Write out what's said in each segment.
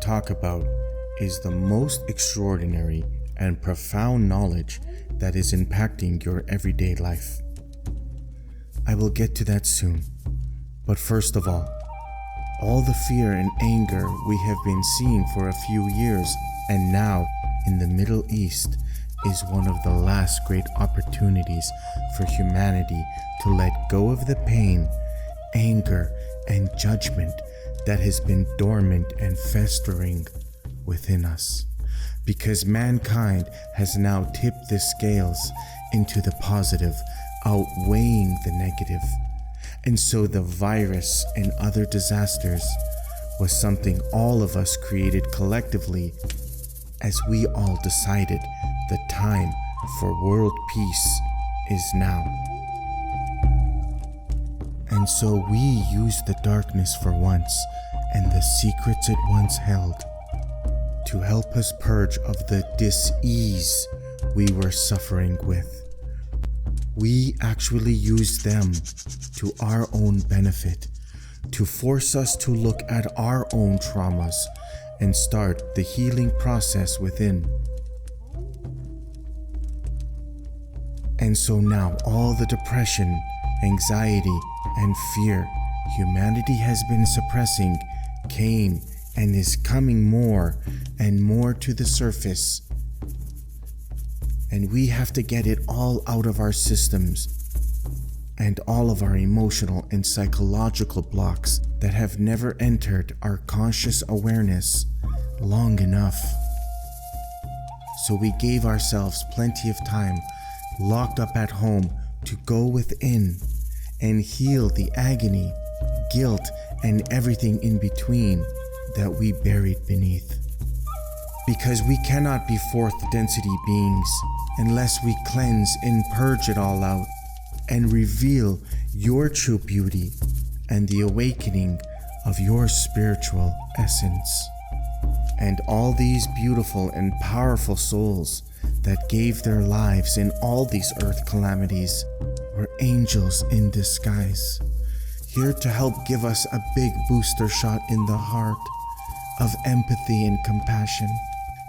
talk about is the most extraordinary and profound knowledge that is impacting your everyday life. I will get to that soon, but first of all the fear and anger we have been seeing for a few years and now in the Middle East is one of the last great opportunities for humanity to let go of the pain, anger, and judgment that has been dormant and festering within us. Because mankind has now tipped the scales into the positive, outweighing the negative. And so the virus and other disasters was something all of us created collectively as we all decided the time for world peace is now. And so we used the darkness for once and the secrets it once held to help us purge of the dis-ease we were suffering with. We actually used them to our own benefit, to force us to look at our own traumas and start the healing process within. And so now all the depression, anxiety, and fear humanity has been suppressing came and is coming more and more to the surface. And we have to get it all out of our systems and all of our emotional and psychological blocks that have never entered our conscious awareness long enough. So we gave ourselves plenty of time, locked up at home, to go within and heal the agony, guilt, and everything in between that we buried beneath. Because we cannot be fourth density beings unless we cleanse and purge it all out and reveal your true beauty and the awakening of your spiritual essence. And all these beautiful and powerful souls that gave their lives in all these earth calamities were angels in disguise, here to help give us a big booster shot in the heart of empathy and compassion,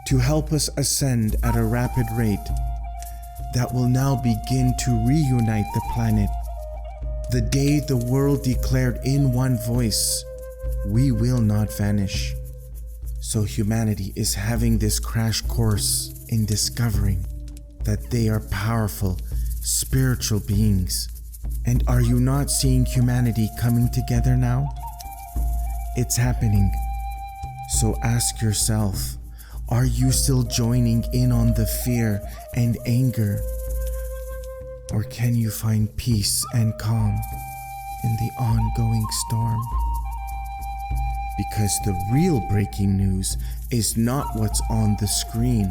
to help us ascend at a rapid rate that will now begin to reunite the planet. The day the world declared in one voice, we will not vanish. So humanity is having this crash course in discovering that they are powerful, spiritual beings. And are you not seeing humanity coming together now? It's happening. So ask yourself, are you still joining in on the fear and anger? Or can you find peace and calm in the ongoing storm? Because the real breaking news is not what's on the screen,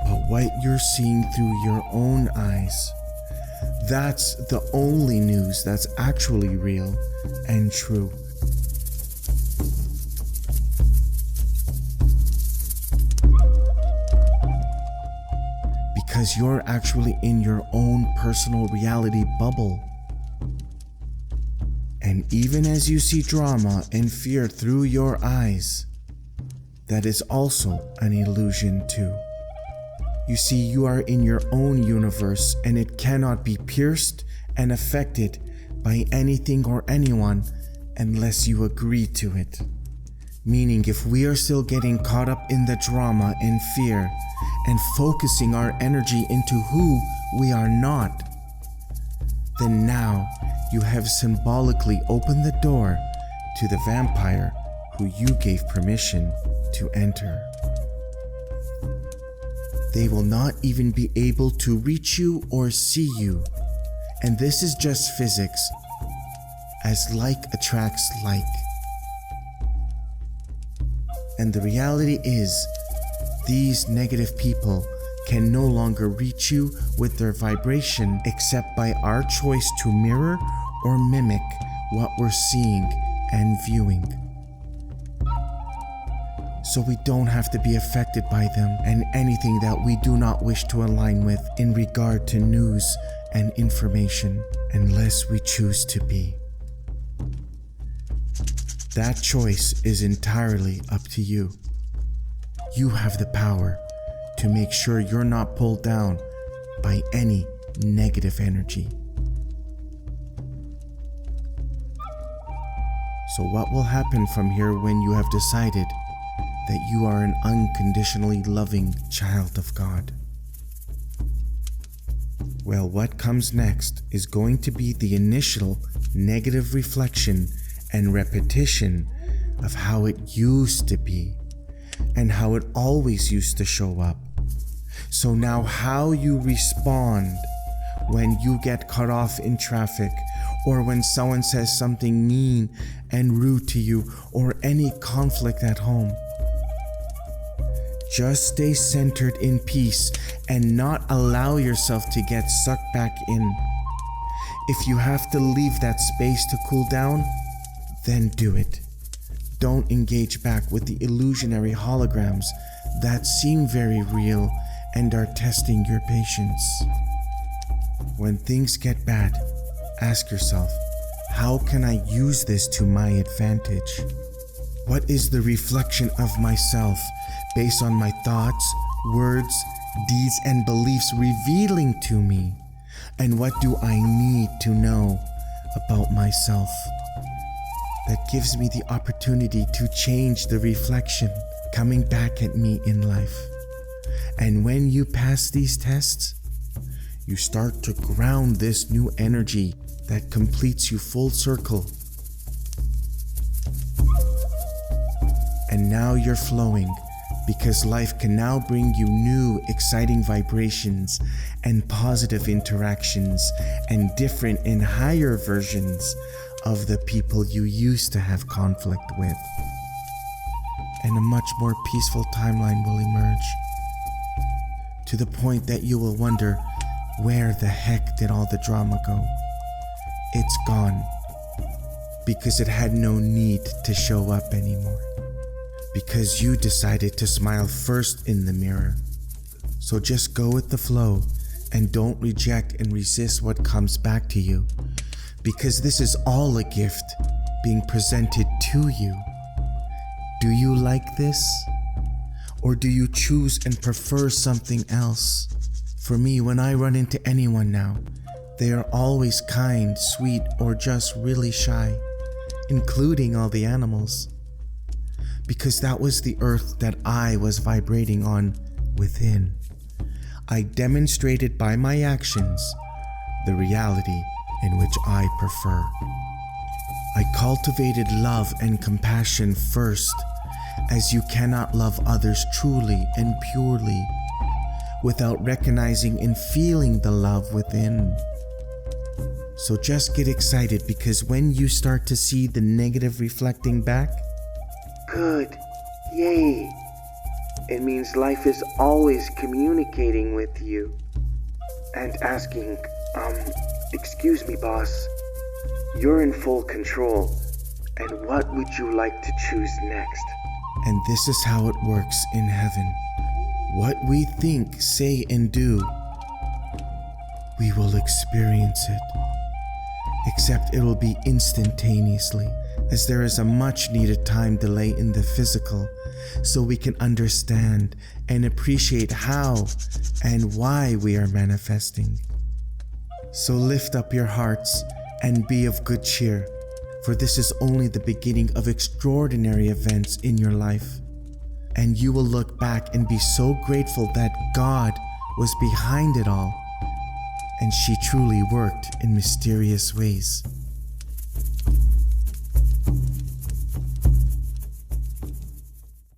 but what you're seeing through your own eyes. That's the only news that's actually real and true. Because you're actually in your own personal reality bubble. And even as you see drama and fear through your eyes, that is also an illusion too. You see, you are in your own universe and it cannot be pierced and affected by anything or anyone unless you agree to it. Meaning, if we are still getting caught up in the drama and fear and focusing our energy into who we are not, then now you have symbolically opened the door to the vampire who you gave permission to enter. They will not even be able to reach you or see you. And this is just physics, as like attracts like. And the reality is, these negative people can no longer reach you with their vibration except by our choice to mirror or mimic what we're seeing and viewing. So we don't have to be affected by them and anything that we do not wish to align with in regard to news and information, unless we choose to be. That choice is entirely up to you. You have the power to make sure you're not pulled down by any negative energy. So what will happen from here when you have decided that you are an unconditionally loving child of God? Well, what comes next is going to be the initial negative reflection and repetition of how it used to be and how it always used to show up. So now how you respond when you get cut off in traffic, or when someone says something mean and rude to you, or any conflict at home. Just stay centered in peace and not allow yourself to get sucked back in. If you have to leave that space to cool down, then do it. Don't engage back with the illusionary holograms that seem very real and are testing your patience. When things get bad, ask yourself, how can I use this to my advantage? What is the reflection of myself based on my thoughts, words, deeds, and beliefs revealing to me? And what do I need to know about myself that gives me the opportunity to change the reflection coming back at me in life? And when you pass these tests, you start to ground this new energy that completes you full circle. And now you're flowing, because life can now bring you new, exciting vibrations and positive interactions and different and higher versions of the people you used to have conflict with. And a much more peaceful timeline will emerge, to the point that you will wonder, where the heck did all the drama go? It's gone, because it had no need to show up anymore. Because you decided to smile first in the mirror. So just go with the flow and don't reject and resist what comes back to you, because this is all a gift being presented to you. Do you like this? Or do you choose and prefer something else? For me, when I run into anyone now, they are always kind, sweet, or just really shy, including all the animals. Because that was the earth that I was vibrating on within. I demonstrated by my actions the reality in which I prefer. I cultivated love and compassion first, as you cannot love others truly and purely without recognizing and feeling the love within. So just get excited, because when you start to see the negative reflecting back, good, yay. It means life is always communicating with you and asking, excuse me, boss, you're in full control, and what would you like to choose next? And this is how it works in heaven. What we think, say, and do, we will experience it. Except it will be instantaneously, as there is a much needed time delay in the physical, so we can understand and appreciate how and why we are manifesting. So lift up your hearts and be of good cheer, for this is only the beginning of extraordinary events in your life. And you will look back and be so grateful that God was behind it all, and she truly worked in mysterious ways.